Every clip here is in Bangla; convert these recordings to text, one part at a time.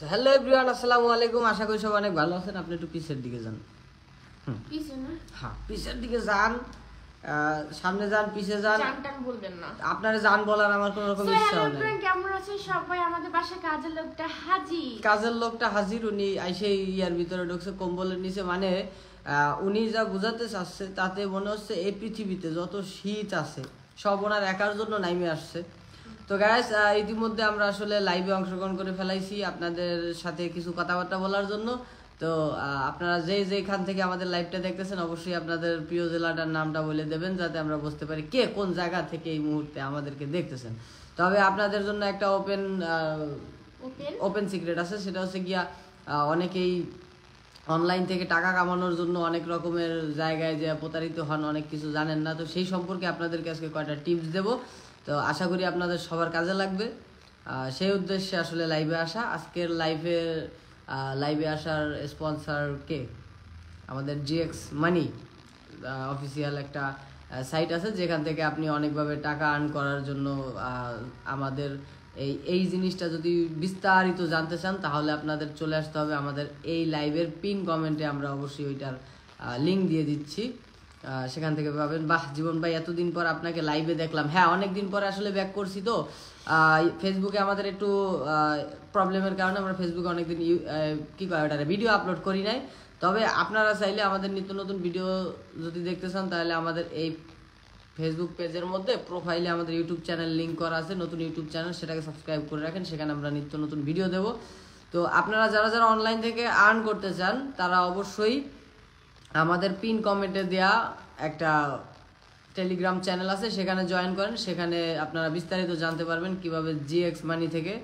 হ্যালো এভরিওয়ান, আসসালামু আলাইকুম। আশা করি সবাই অনেক ভালো আছেন। আপনি একটু পিছের দিকে যান। হ্যাঁ, পিছের দিকে যান, সামনে যান, পিছে যান। জানটান বলবেন না। আপনারা যান বলার আমার কোনো রকম ইচ্ছা নেই। কেমন আছেন সবাই? আমাদের বাসায় কাজের লোকটা হাজির। কাজের লোকটা হাজির। উনি আইসে ইয়ার ভিতরে ঢুকছে কম্বলের নিচে। মানে উনি যা বোঝাতে চাচ্ছে তাতে মনে হচ্ছে এই পৃথিবীতে যত শীত আছে সব ওনার একার জন্য নাইমে আসছে। তো গাইস, ইতিমধ্যে আমরা আসলে লাইভে অংশগ্রহণ করে ফেলাইছি আপনাদের সাথে কিছু কথাবার্তা বলার জন্য। তো আপনারা যেখান থেকে আমাদের লাইভটা দেখতেছেন অবশ্যই আপনাদের প্রিয় জেলাটার নামটা বলে দেবেন, যাতে আমরা বুঝতে পারি কে কোন জায়গা থেকে এই মুহূর্তে আমাদেরকে দেখতেছেন। তবে আপনাদের জন্য একটা ওপেন সিক্রেট আছে, সেটা হচ্ছে গিয়া অনেকেই অনলাইন থেকে টাকা কামানোর জন্য অনেক রকমের জায়গায় যে প্রতারিত হন, অনেক কিছু জানেন না। তো সেই সম্পর্কে আপনাদেরকে আজকে কয়টা টিপস দেব। তো আশা করি আপনাদের সবার কাজে লাগবে। সেই উদ্দেশ্যে আসলে লাইভে আসা। আজকের লাইভে আসার স্পন্সর কে? আমাদের জিএক্স মানি অফিসিয়াল একটা সাইট আছে, যেখান থেকে আপনি অনেকভাবে টাকা আর্ন করার জন্য আমাদের এই জিনিসটা যদি বিস্তারিত জানতে চান তাহলে আপনাদের চলে আসতে হবে আমাদের এই লাইভের পিন কমেন্টে। আমরা অবশ্যই ওইটার লিঙ্ক দিয়ে দিচ্ছি, সেখান থেকে পাবেন। বাহ জীবন ভাই, এতদিন পর আপনাকে লাইভে দেখলাম। হ্যাঁ, অনেক দিন পরে আসলে ব্যাক করছি। তো ফেসবুকে আমাদের একটু প্রবলেমের কারণে আমরা ফেসবুকে অনেকদিন ভিডিও আপলোড করি নাই। তবে আপনারা চাইলে আমাদের নিত্য নতুন ভিডিও যদি দেখতে চান তাহলে আমাদের এই ফেসবুক পেজের মধ্যে প্রোফাইলে আমাদের ইউটিউব চ্যানেল লিঙ্ক করা আছে, নতুন ইউটিউব চ্যানেল, সেটাকে সাবস্ক্রাইব করে রাখেন। সেখানে আমরা নিত্য নতুন ভিডিও দেব। তো আপনারা যারা অনলাইন থেকে আর্ন করতে চান তারা অবশ্যই আমাদের পিন কমেন্টে দেয়া একটা টেলিগ্রাম চ্যানেল আছে, সেখানে জয়েন করেন। সেখানে আপনারা বিস্তারিত জানতে পারবেন কিভাবে জিএক্স মানি থেকে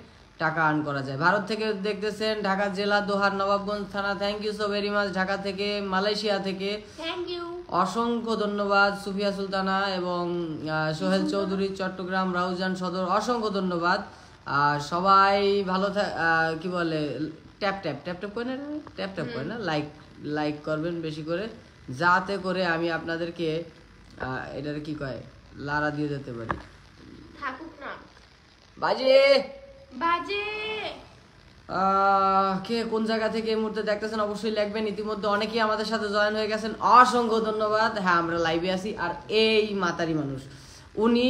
টাকা আর্ন করা যায়। ভারত থেকে দেখতেছেন, ঢাকা জেলা, দোহার, নবাবগঞ্জ থানা। Thank you so very much. Dhaka থেকে, মালয়েশিয়া থেকে থ্যাংক ইউ, অসংখ্য ধন্যবাদ। সুফিয়া সুলতানা এবং সোহেল চৌধুরী, চট্টগ্রাম রাউজান সদর, অসংখ্য ধন্যবাদ। সবাই ভালো কি বলে, ট্যাপ করে না, ট্যাপ করে না, লাইক করবেন বেশি করে, যাতে করে আমি আপনাদেরকে এটার কি কয় লারা দিয়ে যেতে পারি। থাকুক না বাজে কে কোন জায়গা থেকে এই মুহূর্তে দেখতেছেন অবশ্যই লিখবেন। ইতিমধ্যে অনেকেই আমাদের সাথে জয়েন হয়ে গেছেন, অসংখ্য ধন্যবাদ। হ্যাঁ, আমরা লাইভে আছি। আর এই মাতারি মানুষ উনি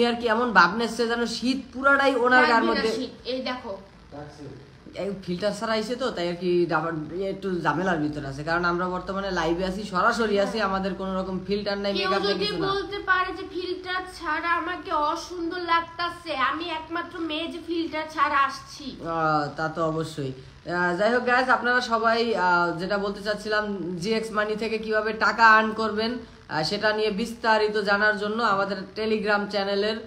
আর কি এমন ভাব নেচ্ছে যেন শীত পুরাটাই ওনার গার মধ্যে। এই দেখো ফিল্টার ছাড়া আইছে, তো তাই আর কি একটু ঝামেলার ভিতরে আছে, কারণ আমরা বর্তমানে লাইভে আছি, সরাসরি আছি, আমাদের কোনো রকম ফিল্টার নাই, মেকআপ নাই, কিছু না। বলতে পারে যে ফিল্টার ছাড়া আমাকে অসুন্দর লাগতাছে, আমি একমাত্র মেয়ে যে ফিল্টার ছাড়া আসছি। তা তো অবশ্যই। যাই হোক গাইস, আপনারা সবাই যেটা বলতে চাচ্ছিলাম, জিএক্স মানি থেকে কিভাবে টাকা আর্ন করবেন সেটা নিয়ে বিস্তারিত জানার জন্য আমাদের টেলিগ্রাম চ্যানেলের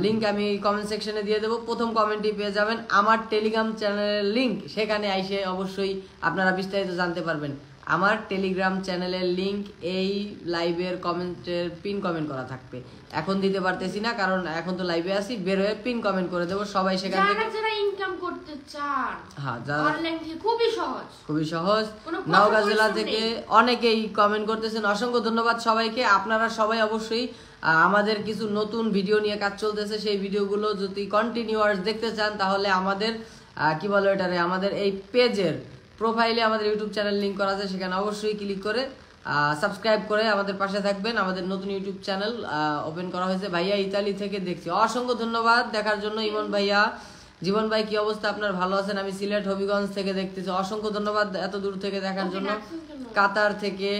লিঙ্ক আমি কমেন্ট সেকশনে দিয়ে দেবো। প্রথম কমেন্টই পেয়ে যাবেন আমার টেলিগ্রাম চ্যানেলের লিঙ্ক, সেখানে আইসে অবশ্যই আপনারা বিস্তারিত জানতে পারবেন। আমার টেলিগ্রাম চ্যানেলের লিঙ্ক এই লাইভের কমেন্টের পিন কমেন্ট করা থাকবে। এখন দিতে পারতেছি না, কারণ এখন তো লাইভে আছি, বের হয়ে পিন কমেন্ট করে দেবো। সবাই সেখান থেকে যারা ইনকাম করতে চান, হ্যাঁ, যারা অনলাইন থেকে খুবই সহজ। নওগাঁ জেলা থেকে অনেকেই কমেন্ট করতেছেন, অসংখ্য ধন্যবাদ সবাইকে। আপনারা সবাই অবশ্যই আমাদের কিছু নতুন ভিডিও নিয়ে কাজ চলতেছে, সেই ভিডিওগুলো যদি কন্টিনিউয়াস দেখতে চান তাহলে আমাদের কি বলে এটারে, আমাদের এই পেজের প্রোফাইলে আমাদের ইউটিউব চ্যানেল লিঙ্ক করা আছে, সেখানে অবশ্যই ক্লিক করে সাবস্ক্রাইব করে আমাদের পাশে থাকবেন। আমাদের নতুন ইউটিউব চ্যানেল ওপেন করা হয়েছে। ভাইয়া ইতালি থেকে দেখছি, অসংখ্য ধন্যবাদ দেখার জন্য। ইমন ভাইয়া, জীবন ভাই কি অবস্থা আপনার? ভালো আছেন? আমি সিলেট হবিগঞ্জ থেকে দেখতেছি, অসংখ্য ধন্যবাদ এত দূর থেকে দেখার জন্য। কাতার থেকে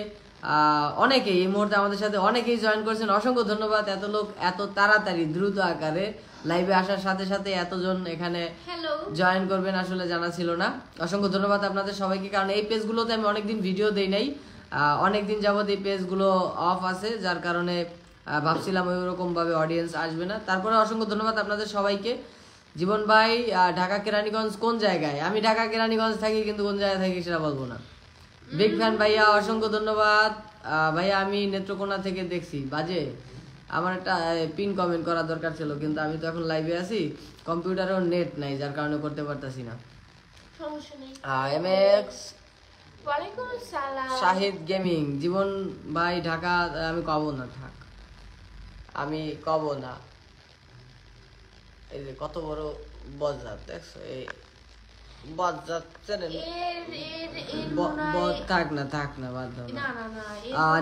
অনেকেই এই মুহূর্তে আমাদের সাথে অনেকেই জয়েন করেছেন, অসংখ্য ধন্যবাদ। এত লোক এত তাড়াতাড়ি দ্রুত আকারে লাইভে আসার সাথে সাথে এতজন এখানে জয়েন করবেন আসলে জানা ছিল না। অসংখ্য ধন্যবাদ আপনাদের সবাইকে, কারণ এই পেজগুলোতে আমি অনেকদিন ভিডিও দেই নাই, অনেকদিন যাবত এই পেজগুলো অফ আছে, যার কারণে ভাবছিলাম ওই রকম ভাবে অডিয়েন্স আসবে না। তারপরে অসংখ্য ধন্যবাদ আপনাদের সবাইকে। জীবন ভাই, ঢাকা কেরানীগঞ্জ কোন জায়গায়? আমি ঢাকা কেরানীগঞ্জ থাকি, কিন্তু কোন জায়গায় থাকি সেটা বলবো না। বিগ ফ্যান ভাইয়া, অসংখ্য ধন্যবাদ। ভাইয়া আমি নেত্রকোনা থেকে দেখছি। বাজে আমার একটা পিন কমেন্ট করা দরকার ছিল, কিন্তু আমি তো এখন লাইভে আছি, কম্পিউটারেও নেট নাই, যার কারণে করতে পারতাছি না। এমএক্স শাহিদ গেমিং, জীবন ভাই ঢাকা, আমি কব না, থাক, আমি কব না। এই যে কত বড় বজ্জাত দেখছো, এই থাক না বাদ দাও না না না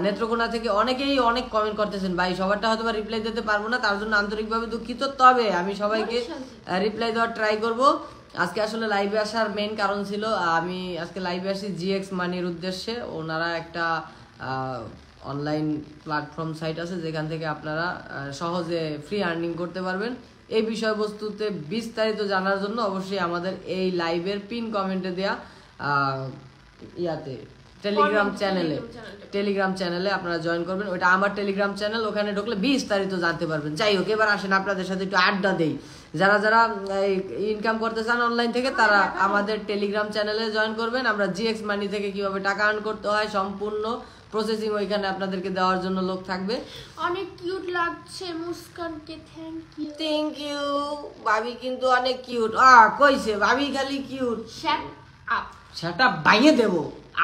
নেত্রকোনা থেকে অনেকেই অনেক কমেন্ট করতেছেন ভাই, সবারটা হয়তো রিপ্লাই দিতে পারবো না, তার জন্য আন্তরিকভাবে দুঃখিত। তবে আমি সবাইকে রিপ্লাই দেওয়ার ট্রাই করব। আজকে আসলে লাইভে আসার মেইন কারণ ছিল, আমি আজকে লাইভে আসি জিএক্স মানির উদ্দেশ্যে। ওনারা একটা অনলাইন প্ল্যাটফর্ম সাইট আছে যেখান থেকে আপনারা সহজে ফ্রি আর্নিং করতে পারবেন। এই বিষয়বস্তুতে বিস্তারিত জানার জন্য অবশ্যই আমাদের এই লাইভের পিন কমেন্টে দেয়া টেলিগ্রাম চ্যানেলে আপনারা জয়েন করবেন। ওটা আমার টেলিগ্রাম চ্যানেল, ওখানে ঢুকলে বিস্তারিত জানতে পারবেন। যাই হোক, এবার আসেন আপনাদের সাথে একটু আড্ডা দেই। যারা যারা ইনকাম করতে চান অনলাইন থেকে, তারা আমাদের টেলিগ্রাম চ্যানেলে জয়েন করবেন। আমরা জিএক্স মানি থেকে কিভাবে টাকা আর্ন করতে হয় সম্পূর্ণ প্রসেসিং ওইখানে আপনাদেরকে দেওয়ার জন্য লোক থাকবে। অনেক কিউট লাগছে মুস্কানকে, থ্যাংক ইউ। ভাবি কিন্তু অনেক কিউট। কইছে ভাবি খালি কিউট। শ্যাট আপ, সেটা বাইয়ে দেব,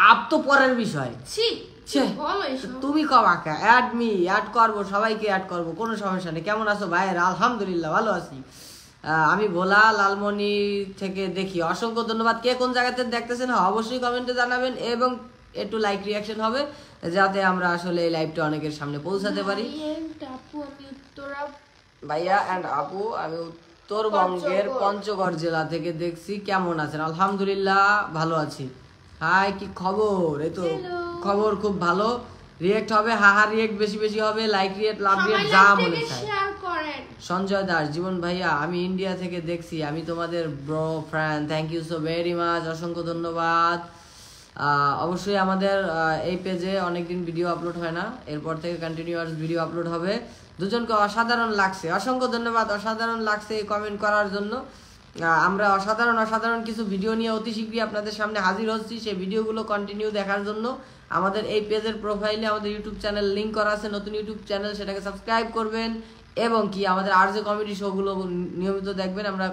আপ তো পরের বিষয়। তুমি কবাকা অ্যাড করবো, সবাইকে অ্যাড করবো, কোনো সমস্যা নেই। কেমন আছো ভাইয়ের? আলহামদুলিল্লাহ ভালো আছি। আমি ভোলা লালমনি থেকে দেখি। অসংখ্য ধন্যবাদ। কে কোন জায়গাতে দেখতেছেন অবশ্যই কমেন্টে জানাবেন, এবং একটু লাইক রিয়াকশন হবে যাতে আমরা আসলে এই লাইভটা অনেকের সামনে পৌঁছাতে পারি। ভাইয়া এন্ড আপু, আমি উত্তরবঙ্গের পঞ্চগড় জেলা থেকে দেখছি। কেমন আছেন? আলহামদুলিল্লাহ ভালো আছি। হাই, কি খবর? এই তো খবর খুব ভালো। রিয়েক্ট হবে, হাহা রিয়েক্ট বেশি বেশি হবে, লাইক রিয়েক্ট লাভ রিয়েক্ট যা মনে চায়। সঞ্জয় দাস, জীবন ভাইয়া আমি ইন্ডিয়া থেকে দেখছি, আমি তোমাদের bro friend, thank you so very much, অসংখ্য ধন্যবাদ। অবশ্যই আমাদের এই পেজে অনেকদিন ভিডিও আপলোড হয় না, এরপর থেকে কন্টিনিউয়াস ভিডিও আপলোড হবে। দুজনকে অসাধারণ লাগছে, অসংখ্য ধন্যবাদ। অসাধারণ লাগছে এই কমেন্ট করার জন্য। আমরা অসাধারণ কিছু ভিডিও নিয়ে অতি শীঘ্রই আপনাদের সামনে হাজির হচ্ছি। সেই ভিডিওগুলো কন্টিনিউ দেখার জন্য আমাদের এই পেজের প্রোফাইলে আমাদের ইউটিউব চ্যানেল লিঙ্ক করা আছে, নতুন ইউটিউব চ্যানেল, সেটাকে সাবস্ক্রাইব করবেন। এবং কি আমাদের আর যে কমেডি শো গুলো নিয়মিত দেখবেন। আমরা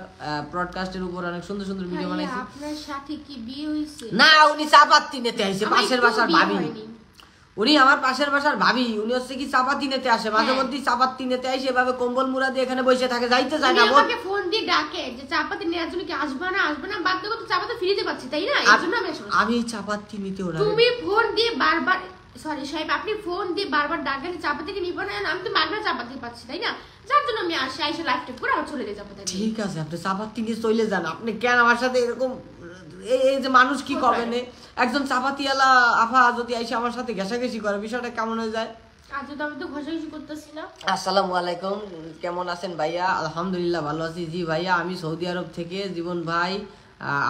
ব্রডকাস্টের উপর অনেক সুন্দর সুন্দর ভিডিও বানাইছি। আপনার সাথে কি বিয়ে হইছে? না, উনি চাপাতি নিতে আইছে, পাশের বাসার ভাবি। উনি আমার পাশের বাসার ভাবি, উনি হচ্ছে কি চাপাতি নিতে আসে মাঝে মধ্যে। চাপাতি নিতে আসে এভাবে কম্বল মুড়া দিয়ে এখানে বসে থাকে, যাইতে চায় না। আমাকে ফোন দিয়ে ডাকে যে চাপাতি নেওয়ার জন্য কি আসবে না বাদ দাও, তো চাপাতি ফ্রিতে পাচ্ছি তাই না, এজন্য আমি চাপাতি নিতে ওরা। তুমি ফোন দিয়ে বারবার, সরি সাহেব, আপনি ফোন দিয়ে বারবার ডাকেন চাপাতি কি নিব না, আমি তো মাগনা চাপাতি পাচ্ছি তাই না, যার জন্য আমি আইসা লাইভ টেপ করে আমার চলে যাই চাপাতি। ঠিক আছে, আপনি চাপাতি নিয়ে চলে যান। আপনি কেন আমার সাথে এরকম, এই যে মানুষ কি করবেন? একজন চাপাতিওয়ালা আফা যদি আইসা আমার সাথে ঘেঁষাঘেঁষি করে, বিষয়টা কেমন হয়ে যায়? আসসালামু আলাইকুম, কেমন আছেন ভাইয়া? আলহামদুলিল্লাহ ভালো আছি। জি ভাইয়া, আমি সৌদি আরব থেকে জীবন ভাই,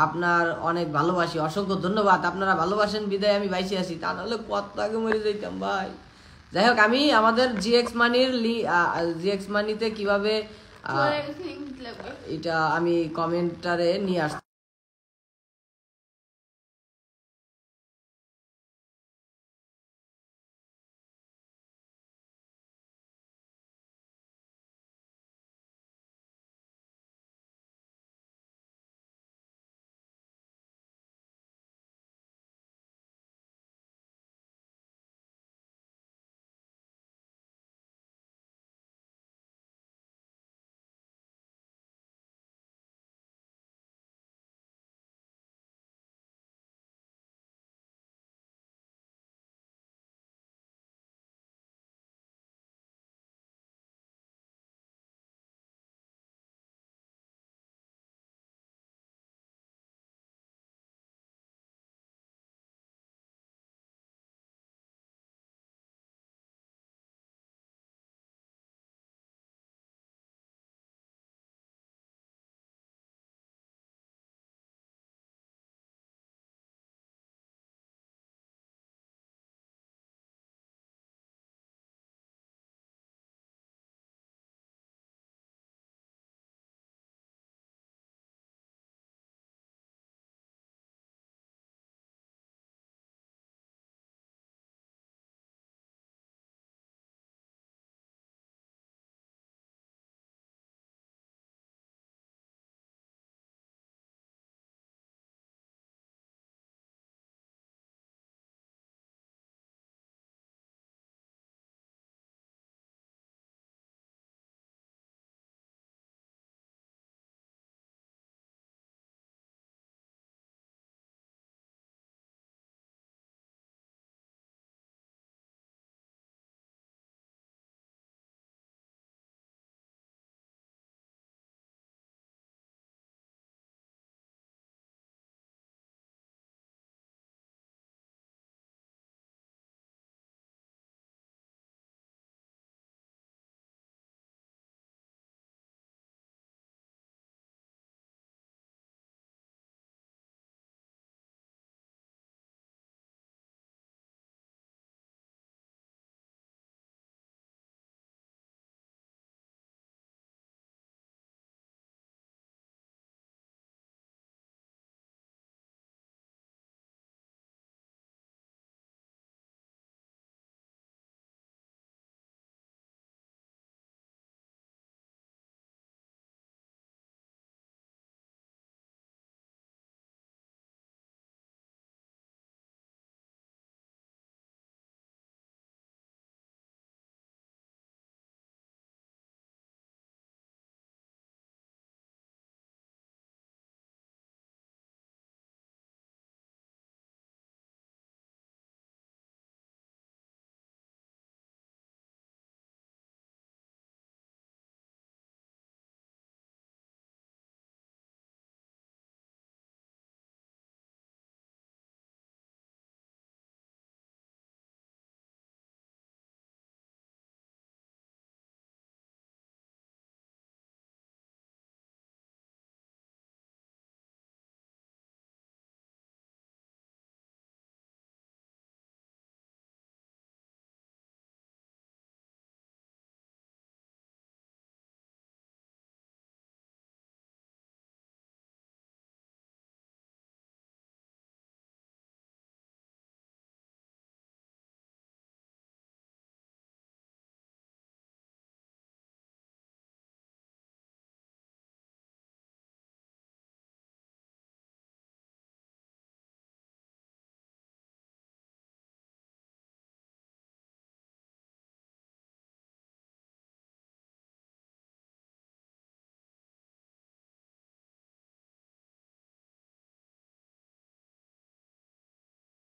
আপনার অনেক ভালোবাসি, অসংখ্য ধন্যবাদ। আপনারা ভালোবাসেন বিদায় আমি বাইসে আছি, তা নাহলে কত আগে মরে যাইতাম ভাই। যাই হোক, আমি আমাদের জিএক্স মানিতে কিভাবে এটা আমি কমেন্টারে নিয়ে আসছি।